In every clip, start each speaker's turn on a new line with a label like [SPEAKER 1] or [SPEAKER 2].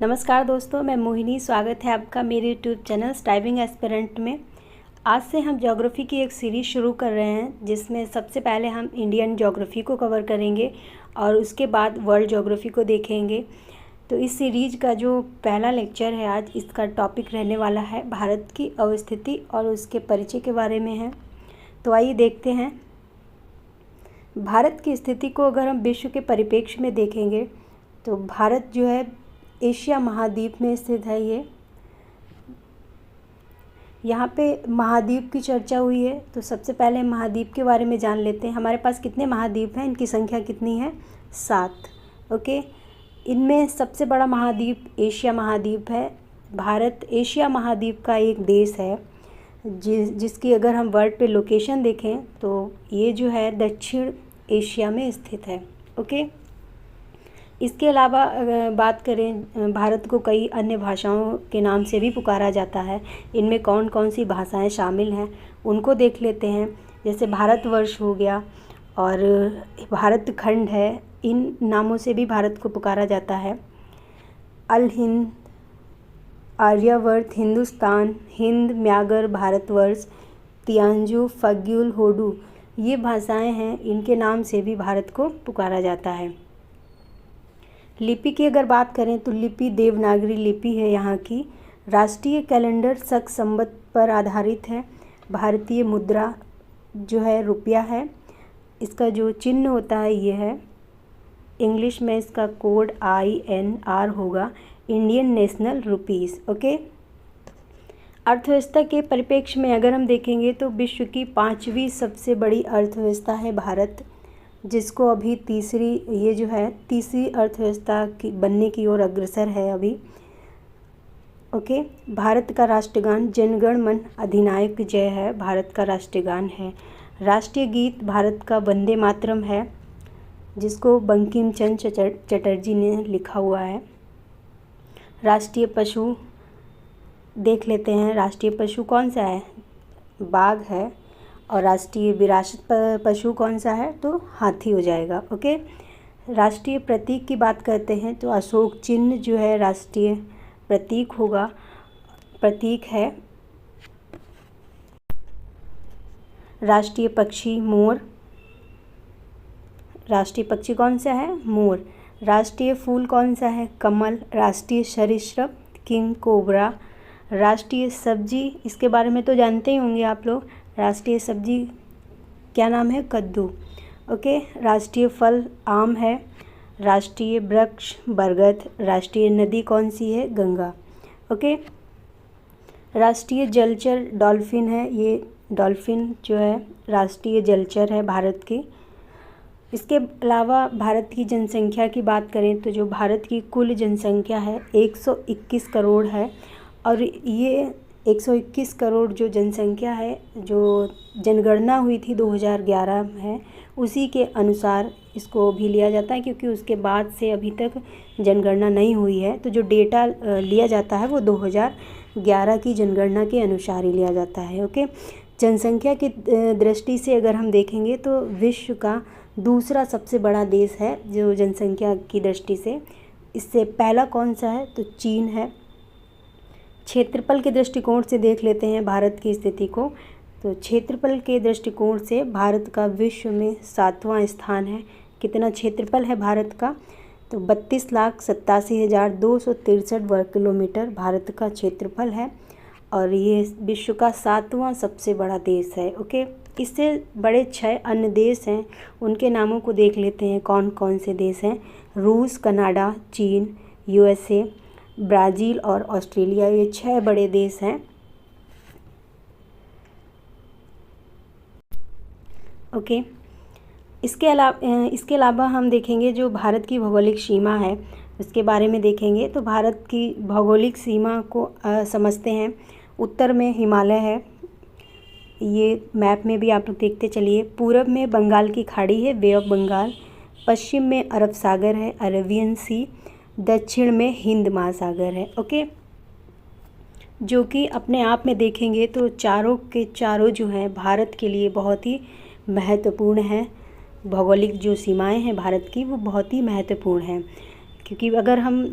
[SPEAKER 1] नमस्कार दोस्तों, मैं मोहिनी। स्वागत है आपका मेरे यूट्यूब चैनल स्ट्राइविंग एस्पिरेंट में। आज से हम ज्योग्राफ़ी की एक सीरीज़ शुरू कर रहे हैं, जिसमें सबसे पहले हम इंडियन ज्योग्राफ़ी को कवर करेंगे और उसके बाद वर्ल्ड ज्योग्राफ़ी को देखेंगे। तो इस सीरीज़ का जो पहला लेक्चर है आज, इसका टॉपिक रहने वाला है भारत की अवस्थिति और उसके परिचय के बारे में है। तो आइए देखते हैं। भारत की स्थिति को अगर हम विश्व के परिप्रेक्ष्य में देखेंगे तो भारत जो है एशिया महाद्वीप में स्थित है। यहाँ पे महाद्वीप की चर्चा हुई है, तो सबसे पहले महाद्वीप के बारे में जान लेते हैं। हमारे पास कितने महाद्वीप हैं, इनकी संख्या कितनी है? 7। ओके, इनमें सबसे बड़ा महाद्वीप एशिया महाद्वीप है। भारत एशिया महाद्वीप का एक देश है, जिसकी अगर हम वर्ल्ड पे लोकेशन देखें तो ये जो है दक्षिण एशिया में स्थित है। ओके, इसके अलावा अगर बात करें, भारत को कई अन्य भाषाओं के नाम से भी पुकारा जाता है। इनमें कौन कौन सी भाषाएं शामिल हैं उनको देख लेते हैं। जैसे भारतवर्ष हो गया और भारत खंड है, इन नामों से भी भारत को पुकारा जाता है। अल हिंद, आर्यावर्त, हिंदुस्तान, हिंद, म्यागर, भारतवर्ष, तियांजू, फग्यूल, होडू, ये भाषाएं हैं। इनके नाम से भी भारत को पुकारा जाता है। लिपि की अगर बात करें तो लिपि देवनागरी लिपि है यहाँ की। राष्ट्रीय कैलेंडर शक संवत पर आधारित है। भारतीय मुद्रा जो है रुपया है। इसका जो चिन्ह होता है ये है, इंग्लिश में इसका कोड INR होगा, इंडियन नेशनल रुपीस। ओके, अर्थव्यवस्था के परिप्रेक्ष्य में अगर हम देखेंगे तो विश्व की 5वीं सबसे बड़ी अर्थव्यवस्था है भारत, जिसको अभी तीसरी अर्थव्यवस्था की बनने की ओर अग्रसर है अभी। ओके, भारत का राष्ट्रगान जन गण मन अधिनायक जय है, भारत का राष्ट्रगान है। राष्ट्रीय गीत भारत का वंदे मातरम है, जिसको बंकिम चंद्र चटर्जी ने लिखा हुआ है। राष्ट्रीय पशु देख लेते हैं। राष्ट्रीय पशु कौन सा है? बाघ है। और राष्ट्रीय विरासत पशु कौन सा है? तो हाथी हो जाएगा। ओके, राष्ट्रीय प्रतीक की बात करते हैं तो अशोक चिन्ह जो है राष्ट्रीय प्रतीक है। राष्ट्रीय पक्षी मोर। राष्ट्रीय पक्षी कौन सा है? मोर। राष्ट्रीय फूल कौन सा है? कमल। राष्ट्रीय सरीसृप किंग कोबरा। राष्ट्रीय सब्जी, इसके बारे में तो जानते ही होंगे आप लोग। राष्ट्रीय सब्जी क्या नाम है? कद्दू। ओके, राष्ट्रीय फल आम है। राष्ट्रीय वृक्ष बरगद। राष्ट्रीय नदी कौन सी है? गंगा। ओके, राष्ट्रीय जलचर डॉल्फिन है। ये डॉल्फिन जो है राष्ट्रीय जलचर है भारत की। इसके अलावा भारत की जनसंख्या की बात करें तो जो भारत की कुल जनसंख्या है 121 करोड़ है। और ये 121 करोड़ जो जनसंख्या है, जो जनगणना हुई थी 2011 में, उसी के अनुसार इसको भी लिया जाता है, क्योंकि उसके बाद से अभी तक जनगणना नहीं हुई है। तो जो डेटा लिया जाता है वो 2011 की जनगणना के अनुसार ही लिया जाता है। ओके, जनसंख्या की दृष्टि से अगर हम देखेंगे तो विश्व का दूसरा सबसे बड़ा देश है जो जनसंख्या की दृष्टि से। इससे पहला कौन सा है? तो चीन है। क्षेत्रफल के दृष्टिकोण से देख लेते हैं भारत की स्थिति को। तो क्षेत्रफल के दृष्टिकोण से भारत का विश्व में 7वां स्थान है। कितना क्षेत्रफल है भारत का? तो 32,87,263 वर्ग किलोमीटर भारत का क्षेत्रफल है और ये विश्व का 7वां सबसे बड़ा देश है। ओके, इससे बड़े 6 अन्य देश हैं, उनके नामों को देख लेते हैं। कौन कौन से देश हैं? रूस, कनाडा, चीन, USA, ब्राज़ील और ऑस्ट्रेलिया, ये 6 बड़े देश हैं। ओके, इसके अलावा हम देखेंगे जो भारत की भौगोलिक सीमा है उसके बारे में देखेंगे। तो भारत की भौगोलिक सीमा को समझते हैं। उत्तर में हिमालय है, ये मैप में भी आप लोग देखते चलिए। पूरब में बंगाल की खाड़ी है, बे ऑफ बंगाल। पश्चिम में अरब सागर है, अरेबियन सी। दक्षिण में हिंद महासागर है। ओके, जो कि अपने आप में देखेंगे तो चारों के चारों जो हैं भारत के लिए बहुत ही महत्वपूर्ण हैं। भौगोलिक जो सीमाएं हैं भारत की वो बहुत ही महत्वपूर्ण हैं। क्योंकि अगर हम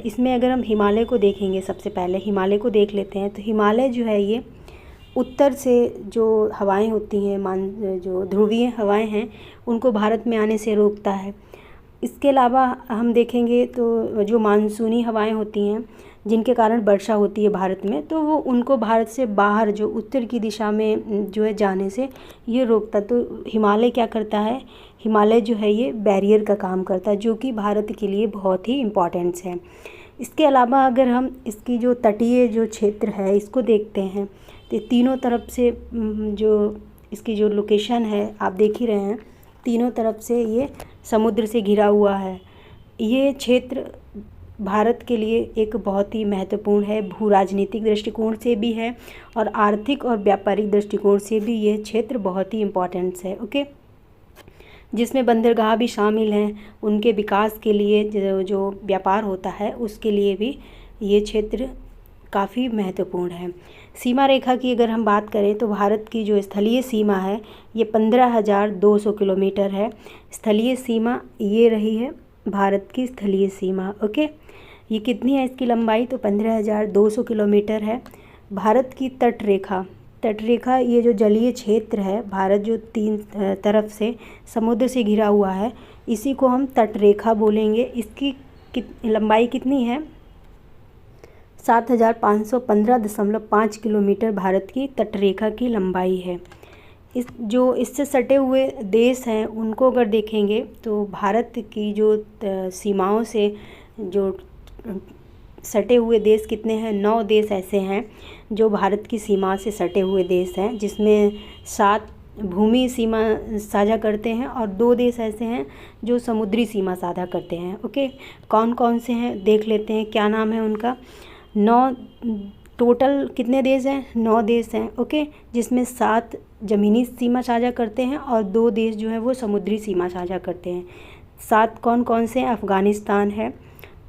[SPEAKER 1] इसमें अगर हम हिमालय को देखेंगे, सबसे पहले हिमालय को देख लेते हैं। तो हिमालय जो है ये उत्तर से जो हवाएं होती हैं, जो ध्रुवीय हवाएं हैं, उनको भारत में आने से रोकता है। इसके अलावा हम देखेंगे तो जो मानसूनी हवाएं होती हैं, जिनके कारण वर्षा होती है भारत में, तो वो उनको भारत से बाहर जो उत्तर की दिशा में जो है जाने से ये रोकता। तो हिमालय क्या करता है, हिमालय जो है ये बैरियर का काम करता है, जो कि भारत के लिए बहुत ही इम्पॉर्टेंस है। इसके अलावा अगर हम इसकी जो तटीय जो क्षेत्र है इसको देखते हैं, तो तीनों तरफ से जो इसकी जो लोकेशन है आप देख ही रहे हैं, तीनों तरफ से ये समुद्र से घिरा हुआ है। ये क्षेत्र भारत के लिए एक बहुत ही महत्वपूर्ण है, भू राजनीतिक दृष्टिकोण से भी है और आर्थिक और व्यापारिक दृष्टिकोण से भी ये क्षेत्र बहुत ही इम्पोर्टेंट्स है। ओके, जिसमें बंदरगाह भी शामिल हैं। उनके विकास के लिए जो व्यापार होता है उसके लिए भी ये क्षेत्र काफ़ी महत्वपूर्ण है। सीमा रेखा की अगर हम बात करें तो भारत की जो स्थलीय सीमा है ये 15,200 किलोमीटर है। स्थलीय सीमा ये रही है भारत की स्थलीय सीमा। ओके, ये कितनी है इसकी लंबाई, तो 15,200 किलोमीटर है। भारत की तटरेखा ये जो जलीय क्षेत्र है, भारत जो 3 तरफ से समुद्र से घिरा हुआ है, इसी को हम तटरेखा बोलेंगे। इसकी लंबाई कितनी है, 7,515.5 किलोमीटर भारत की तटरेखा की लंबाई है। इससे सटे हुए देश हैं उनको अगर देखेंगे तो भारत की जो सीमाओं से जो सटे हुए देश कितने हैं, 9 देश ऐसे हैं जो भारत की सीमा से सटे हुए देश हैं, जिसमें 7 भूमि सीमा साझा करते हैं और 2 देश ऐसे हैं जो समुद्री सीमा साझा करते हैं। ओके, कौन कौन से हैं देख लेते हैं, क्या नाम है उनका। 9 टोटल कितने देश हैं, 9 देश हैं। ओके, जिसमें 7 ज़मीनी सीमा साझा करते हैं और 2 देश जो है वो समुद्री सीमा साझा करते हैं। 7 कौन कौन से हैं, अफ़गानिस्तान है,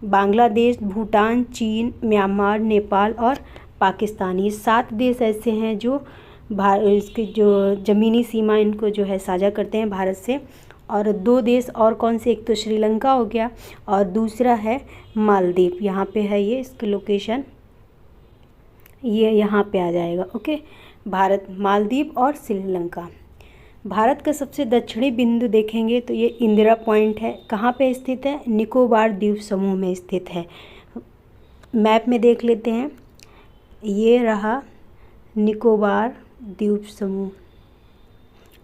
[SPEAKER 1] बांग्लादेश, भूटान, चीन, म्यांमार, नेपाल और पाकिस्तान। ये 7 देश ऐसे हैं जो इसकी जो ज़मीनी सीमा इनको जो है साझा करते हैं भारत से। और 2 देश और कौन से, एक तो श्रीलंका हो गया और दूसरा है मालदीव। यहाँ पे है ये, इसकी लोकेशन ये यहाँ पे आ जाएगा। ओके, भारत, मालदीव और श्रीलंका। भारत का सबसे दक्षिणी बिंदु देखेंगे तो ये इंदिरा पॉइंट है। कहाँ पे स्थित है, निकोबार द्वीप समूह में स्थित है। मैप में देख लेते हैं, ये रहा निकोबार द्वीप समूह,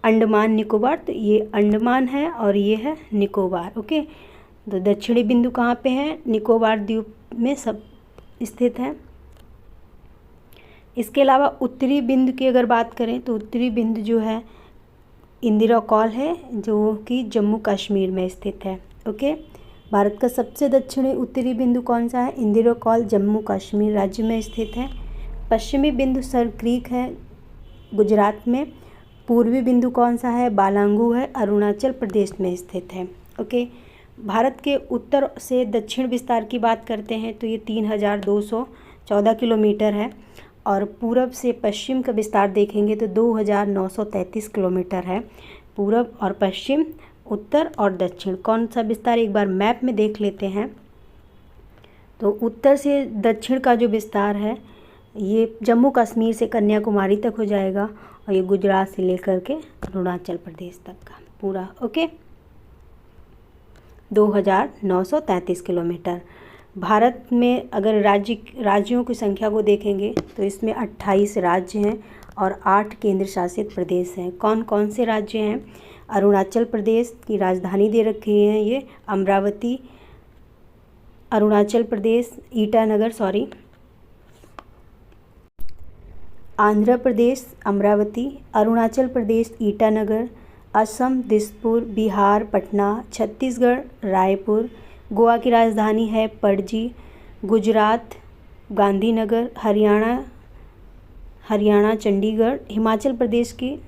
[SPEAKER 1] अंडमान निकोबार, तो ये अंडमान है और ये है निकोबार। ओके, तो दक्षिणी बिंदु कहाँ पे है, निकोबार द्वीप में सब स्थित है। इसके अलावा उत्तरी बिंदु की अगर बात करें तो उत्तरी बिंदु जो है इंदिरा कॉल है, जो कि जम्मू कश्मीर में स्थित है। ओके, भारत का सबसे दक्षिणी उत्तरी बिंदु कौन सा है, इंदिरा कॉल, जम्मू कश्मीर राज्य में स्थित है। पश्चिमी बिंदु सर क्रीक है, गुजरात में। पूर्वी बिंदु कौन सा है, बालांगू है, अरुणाचल प्रदेश में स्थित है। ओके, भारत के उत्तर से दक्षिण विस्तार की बात करते हैं तो ये 3,214 किलोमीटर है और पूरब से पश्चिम का विस्तार देखेंगे तो 2,933 किलोमीटर है। पूरब और पश्चिम, उत्तर और दक्षिण, कौन सा विस्तार एक बार मैप में देख लेते हैं। तो उत्तर से दक्षिण का जो विस्तार है ये जम्मू कश्मीर से कन्याकुमारी तक हो जाएगा और ये गुजरात से लेकर के अरुणाचल प्रदेश तक का पूरा। Okay, 2,933 kilometre. भारत में अगर राज्यों की संख्या को देखेंगे तो इसमें 28 राज्य हैं और 8 केंद्र शासित प्रदेश हैं। कौन कौन से राज्य हैं, अरुणाचल प्रदेश की राजधानी दे रखी है ये अमरावती, अरुणाचल प्रदेश ईटानगर, आंध्र प्रदेश अमरावती, अरुणाचल प्रदेश ईटानगर, असम दिसपुर, बिहार पटना, छत्तीसगढ़ रायपुर, गोवा की राजधानी है पणजी, गुजरात गांधीनगर, हरियाणा चंडीगढ़, हिमाचल प्रदेश की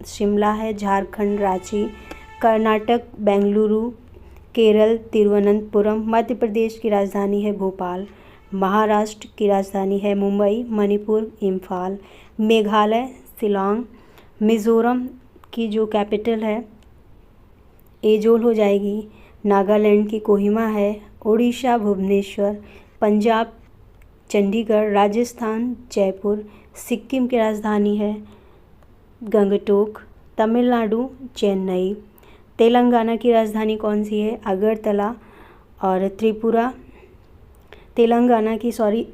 [SPEAKER 1] शिमला है, झारखंड रांची, कर्नाटक बेंगलुरु, केरल तिरुवनंतपुरम, मध्य प्रदेश की राजधानी है भोपाल, महाराष्ट्र की राजधानी है मुंबई, मणिपुर इम्फाल, मेघालय शिलांग, मिज़ोरम की जो कैपिटल है एजोल हो जाएगी, नागालैंड की कोहिमा है, उड़ीसा भुवनेश्वर, पंजाब चंडीगढ़, राजस्थान जयपुर, सिक्किम की राजधानी है गंगटोक, तमिलनाडु चेन्नई, तेलंगाना की राजधानी कौन सी है अगरतला, और त्रिपुरा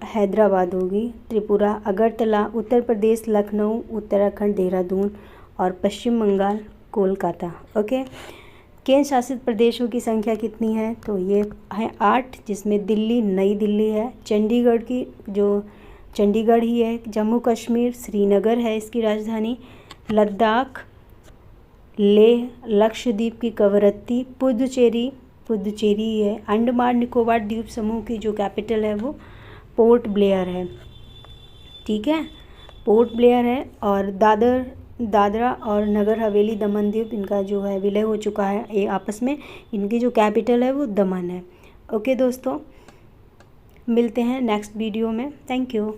[SPEAKER 1] हैदराबाद होगी, त्रिपुरा अगरतला, उत्तर प्रदेश लखनऊ, उत्तराखंड देहरादून, और पश्चिम बंगाल कोलकाता। ओके, केंद्र शासित प्रदेशों की संख्या कितनी है? तो ये है 8, जिसमें दिल्ली नई दिल्ली है, चंडीगढ़ ही है, जम्मू कश्मीर श्रीनगर है इसकी राजधानी, लद्दाख लेह, लक्षद्वीप की कवरत्ती, पुदुचेरी है, अंडमान निकोबार द्वीप समूह की जो कैपिटल है वो पोर्ट ब्लेयर है। ठीक है, पोर्ट ब्लेयर है। और दादरा और नगर हवेली दमन द्वीप, इनका जो है विलय हो चुका है ये आपस में, इनकी जो कैपिटल है वो दमन है। ओके दोस्तों, मिलते हैं नेक्स्ट वीडियो में। Thank you.